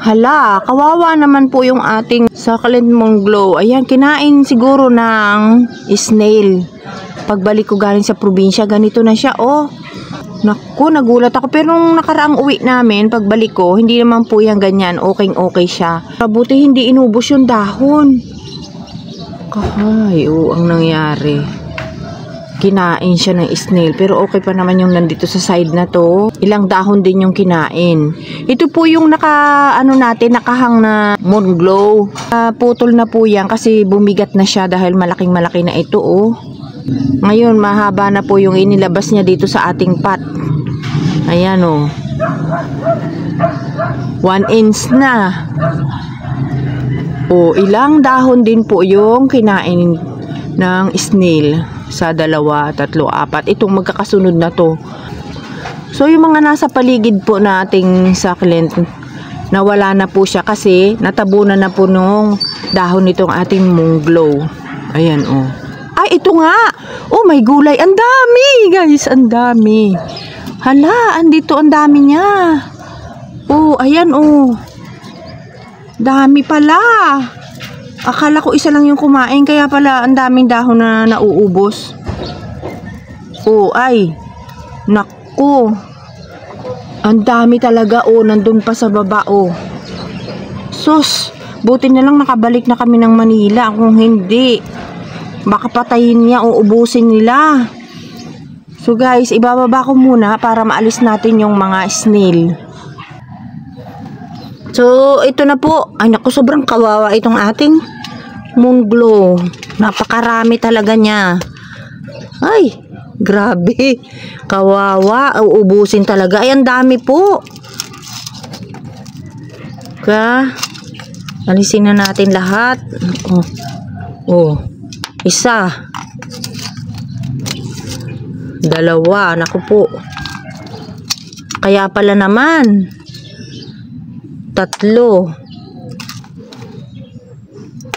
Hala, kawawa naman po yung ating succulent Moonglow. Ayan, kinain siguro ng snail. Pagbalik ko galing sa probinsya, ganito na siya, oh. Naku, nagulat ako. Pero nung nakaraang uwi namin, pagbalik ko, hindi naman po yan ganyan. Okay siya. Mabuti hindi inubos yung dahon. Ay, ang nangyari. Kinain siya ng snail. Pero okay pa naman yung nandito sa side na to. Ilang dahon din yung kinain. Ito po yung nakahang na Moonglow. Putol na po yan kasi bumigat na siya dahil malaking malaki na ito, oh. Ngayon, mahaba na po yung inilabas niya dito sa ating pot. Ayan, oh. 1 inch na. Oh, ilang dahon din po yung kinain ng snail. Sa 2, 3, 4. Itong magkakasunod na to. So, yung mga nasa paligid po na ating succulent, nawala na po siya kasi natabunan na po nung dahon nitong ating Moonglow. Ayan, oh. Ay, ito nga. Oh, may gulay. Ang dami, guys. Ang dami. Hala, andito ang dami niya. Oh, ayan, oh. Dami pala. Akala ko isa lang yung kumain, kaya pala ang daming dahon na nauubos. Oh, ay. Naku. Ang dami talaga, oh. Nandun pa sa baba, oh. Sus, buti na lang nakabalik na kami ng Manila. Kung hindi, baka patayin niya o ubusin nila. So guys, ibababa ko muna para maalis natin yung mga snail. So, ito na po. Ay, naku, sobrang kawawa itong ating Moonglow. Napakarami talaga niya. Ay, grabe. Kawawa. Uubusin talaga. Ay, ang dami po. Alisin na natin lahat. Oh. 1. 2. Naku po. Kaya pala naman. 3.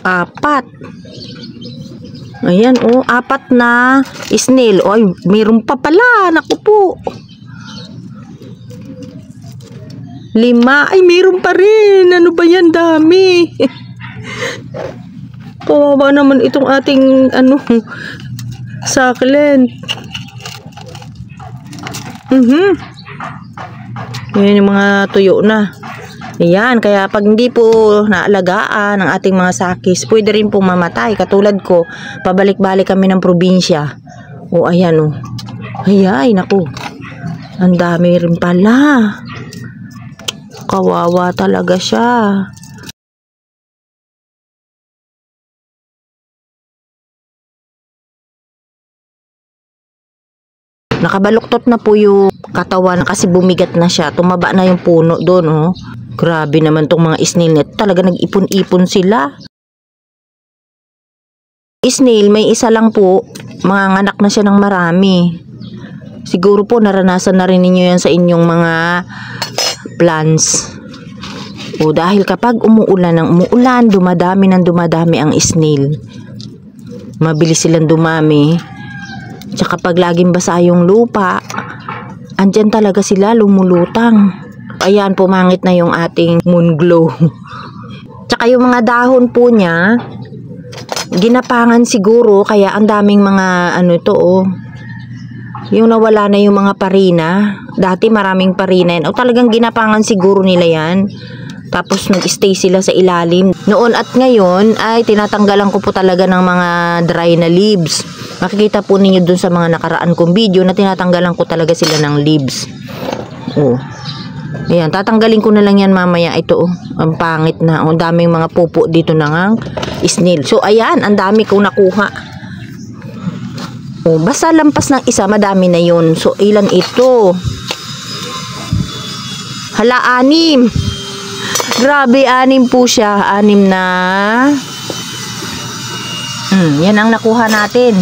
4. Ayan, oh, 4 na snail. Ay, mayroon pa pala. Naku po. 5. Ay, mayroon pa rin. Ano ba yan? Dami. Kawawa naman itong ating, succulent. Yan yung mga tuyo na. Ayan, kaya pag hindi po naalagaan ang ating mga sakis, pwede rin po mamatay. Katulad ko, pabalik-balik kami ng probinsya. O, ayan, o. Ay, naku. Ang dami rin pala. Kawawa talaga siya. Nakabaluktot na po yung katawan kasi bumigat na siya. Tumaba na yung puno doon, oh. Grabe naman tong mga snail net. Talaga nag-ipon-ipon sila. Snail, may isa lang po. Manganganak na siya ng marami. Siguro po naranasan na rin ninyo yan sa inyong mga plants. O dahil kapag umuulan, dumadami ang snail. Mabilis silang dumami. Tsaka pag laging basa yung lupa, andyan talaga sila lumulutang. Ayan, pumangit na yung ating Moonglow. Tsaka yung mga dahon po niya, ginapangan siguro, kaya ang daming mga yung nawala na yung mga parina. Dati maraming parina yan. O talagang ginapangan siguro nila yan. Tapos nag-stay sila sa ilalim. Noon at ngayon ay tinatanggalan ko po talaga ng mga dry na leaves. Makikita po ninyo dun sa mga nakaraan kong video na tinatanggalan ko talaga sila ng leaves. Oh. Ayan, tatanggalin ko na lang yan mamaya. Ito, oh, ang pangit na. Ang daming mga pupo dito na snail. So, ayan, ang dami kong nakuha. Oh, basta lampas ng isa, madami na yun. So, ilan ito? Hala, 6. Grabe, 6 po siya. 6 na. Yan ang nakuha natin.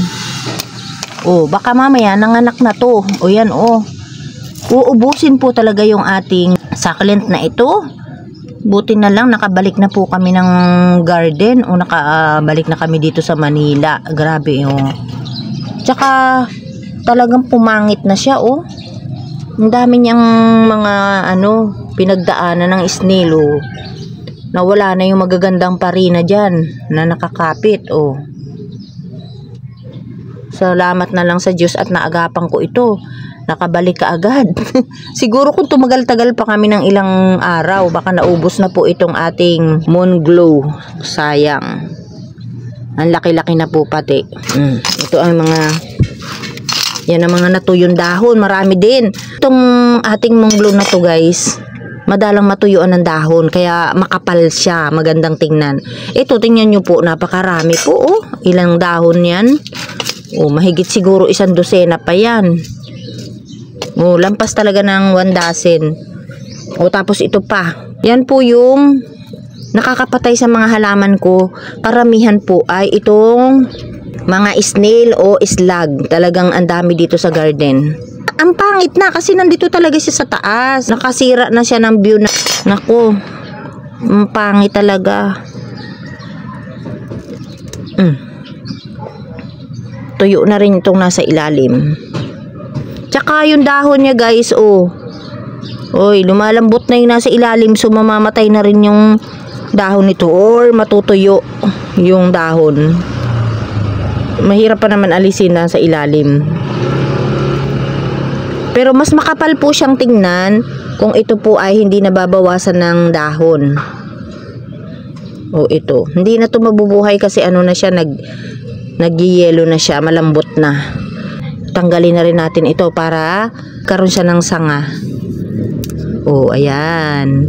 Oh, baka mamaya nanganak na to. O yan, oh. Uubusin po talaga yung ating succulent na ito. Buti na lang nakabalik na po kami ng garden o nakabalik na kami dito sa Manila. Grabe, oh. Tsaka talagang pumangit na siya, oh. Ang dami niyang mga pinagdaanan ng snail, oh. nawala na yung magagandang parina dyan na nakakapit. Oh. Salamat na lang sa Diyos at naagapan ko ito. Nakabalik ka agad. Siguro kung tumagal-tagal pa kami ng ilang araw, baka naubos na po itong ating Moon Glow. Sayang. Ang laki-laki na po pati. Ito ang mga, yan ang mga natuyong dahon. Marami din. Itong ating Moon Glow na to guys, madalang matuyuan ng dahon. Kaya makapal siya. Magandang tingnan. Ito, tingnan nyo po. Napakarami po. Oh. Ilang dahon yan. Oh, mahigit siguro 1 dosena pa yan. Oh, lampas talaga ng 1 dozen. Oh, tapos ito pa. Yan po yung nakakapatay sa mga halaman ko. Karamihan po ay itong mga snail o slug. Talagang ang dami dito sa garden. Ang pangit na kasi nandito talaga siya sa taas. Nakasira na siya ng view na. Naku, ang pangit talaga. Tuyo na rin itong nasa ilalim. Tsaka yung dahon niya guys, oh. Oy, lumalambot na yung nasa ilalim, so mamamatay na rin yung dahon nito or matutuyo yung dahon. Mahirap pa naman alisin na sa ilalim. Pero mas makapal po siyang tingnan kung ito po ay hindi nababawasan ng dahon. Oh, ito. Hindi na to mabubuhay kasi ano na siya, nag-yellow na siya, malambot na. Tanggalin na rin natin ito para karoon siya ng sanga. Oh, ayan.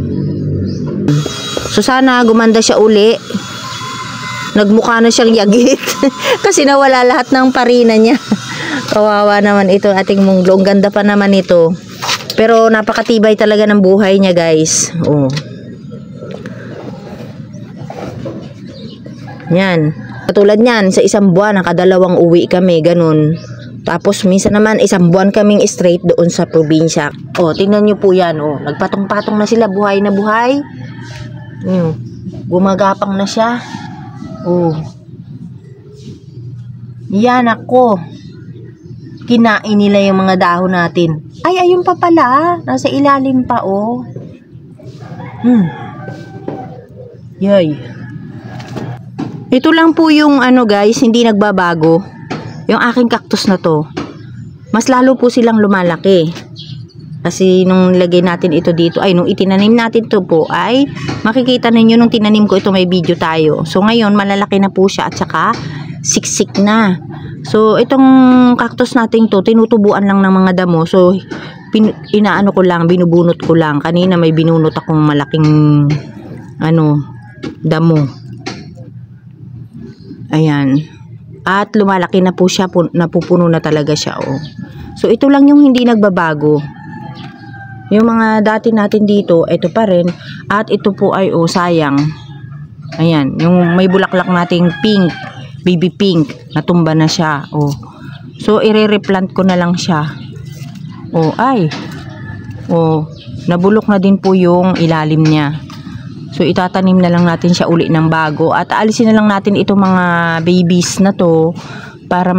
So sana gumanda siya uli. Nagmukha na siyang yagit kasi nawala lahat ng parina niya. Kawawa naman ito ating munglo. Ang ganda pa naman ito. Pero napakatibay talaga ng buhay niya guys. Oh. Yan. Katulad niyan, sa 1 buwan, nakadalawang uwi kami, ganun. Tapos, minsan naman, 1 buwan kaming straight doon sa probinsya. O, tingnan nyo po yan, o. Nagpatong-patong na sila, buhay na buhay. Gumagapang na siya. O. Yan ako. Kinain nila yung mga dahon natin. Ay, ayun pa pala. Nasa ilalim pa, o. Yay. Ito lang po yung ano guys, hindi nagbabago. Yung aking cactus na to. Mas lalo po silang lumalaki. Kasi nung lagay natin ito dito, ay nung itinanim natin to po, ay makikita ninyo nung tinanim ko ito, may video tayo. So ngayon malalaki na po siya at saka siksik na. So itong cactus natin to, tinutubuan lang ng mga damo. So inaano ko lang, binubunot ko lang. Kanina may binunot akong malaking damo. Ayan. At lumalaki na po siya, napupuno na talaga siya, oh. So ito lang yung hindi nagbabago. Yung mga dati natin dito, ito pa rin. At ito po ay, oh, sayang. Ayan, yung may bulaklak nating pink, baby pink, natumba na siya, oh. So ire-replant ko na lang siya. Oh, ay. Oh, nabulok na din po yung ilalim niya. So, itatanim na lang natin siya uli ng bago. At alisin na lang natin itong mga babies na to para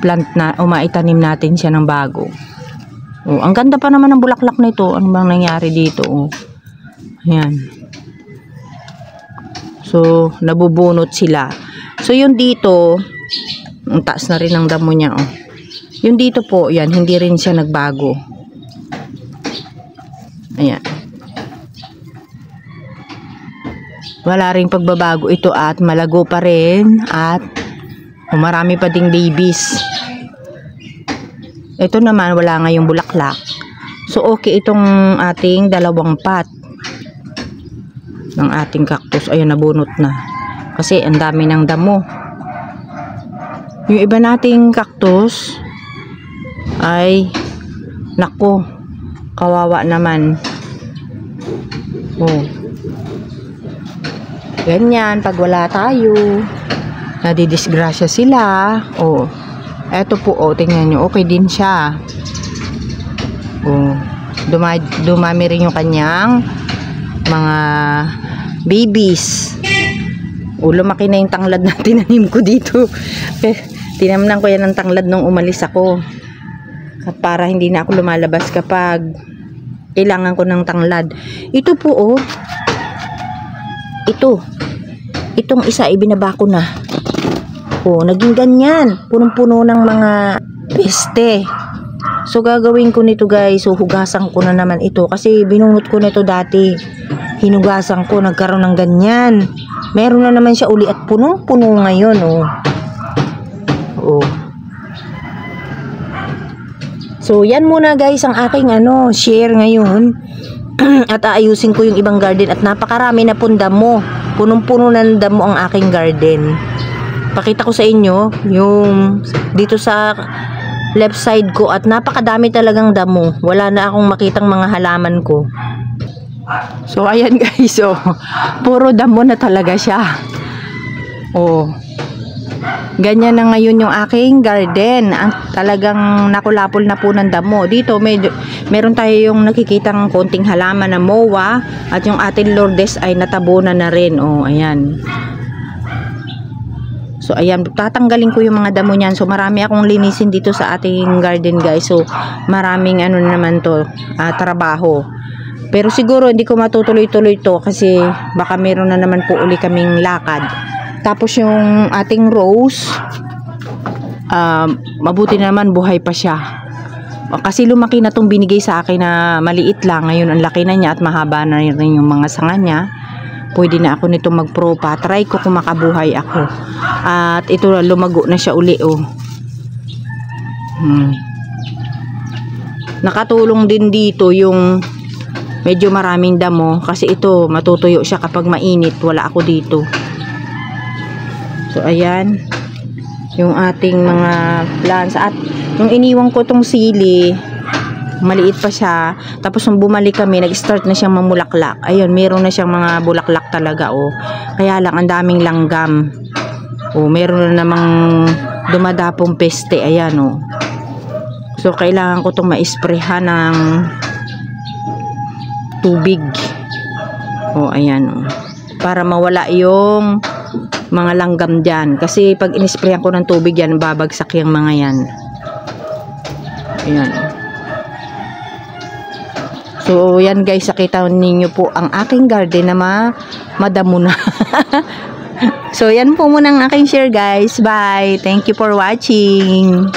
plant na o maitanim natin siya ng bago. Oh, ang ganda pa naman ng bulaklak nito. Ano bang nangyari dito? Oh. Ayan. So, nabubunot sila. So, yung dito, ang taas na rin ang damo niya. Oh. Yung dito po, yan, hindi rin siya nagbago. Ayan. Wala ring pagbabago ito at malago pa rin at marami pa ding babies. Ito naman wala ngayong bulaklak. So okay itong ating 2 pot ng ating cactus. Ayun, nabunot na. Kasi ang dami ng damo. Yung iba nating cactus ay nako, kawawa naman. Oh. Ganyan, pag wala tayo, nadidisgrasya sila. Oh, eto po, oh, tingnan nyo, okay din siya. Oh, dumami rin yung kanyang mga babies. Oh, lumaki na yung tanglad na tinanim ko dito. Tinamnan ko yan ng tanglad nung umalis ako. Para hindi na ako lumalabas kapag kailangan ko ng tanglad. Ito po oh. Itong isa ibinaba ko na. Oh, naging ganyan. Punong-puno ng mga peste. So gagawin ko nito guys, so hugasan ko na naman ito kasi binunot ko nito dati. Hinugasan ko, nagkaroon ng ganyan. Meron na naman siya uli at punong-puno ngayon oh. Oh. So yan muna guys ang aking share ngayon. At aayusin ko yung ibang garden at napakarami na pong damo. Punong-puno ng damo ang aking garden. Pakita ko sa inyo yung dito sa left side ko at napakadami talagang damo. Wala na akong makitang mga halaman ko. So ayan guys, oh. Puro damo na talaga siya. Oh. Ganyan na ngayon yung aking garden. Ang talagang nakulapol na po ng damo. Dito meron tayo yung nakikitang konting halaman na mowa at yung ating Lourdes ay natabunan na rin. Oh, ayan. So ayan, tatanggalin ko yung mga damo niyan. So marami akong linisin dito sa ating garden guys. So maraming naman to, trabaho. Pero siguro hindi ko matutuloy-tuloy to kasi baka meron na naman po uli kaming lakad. Tapos yung ating rose, mabuti naman buhay pa siya. Kasi lumaki na itong binigay sa akin na maliit lang. Ngayon ang laki na niya at mahaba na rin yung mga sanga niya. Pwede na ako nito magpropa. Try ko kung makabuhay ako. At ito lumago na siya uli oh. Nakatulong din dito yung medyo maraming damo. Kasi ito matutuyo siya kapag mainit. Wala ako dito. So ayan yung ating mga plants at yung iniwan ko tong sili maliit pa siya, tapos nung bumalik kami nag-start na siyang mamulaklak. Ayun, meron na siyang mga bulaklak talaga oh. Kaya lang ang daming langgam. Oh, meron na namang dumadapong peste. Ayan oh. So kailangan ko tong ma-sprayhan ng tubig. Oh, ayan oh. Para mawala yung mga langgam dyan. Kasi pag inisprayan ko ng tubig yan, babagsak yung mga yan. Ayan. So, yan guys, nakita ninyo po ang aking garden na madamo na. So, yan po muna ang aking share guys. Bye! Thank you for watching!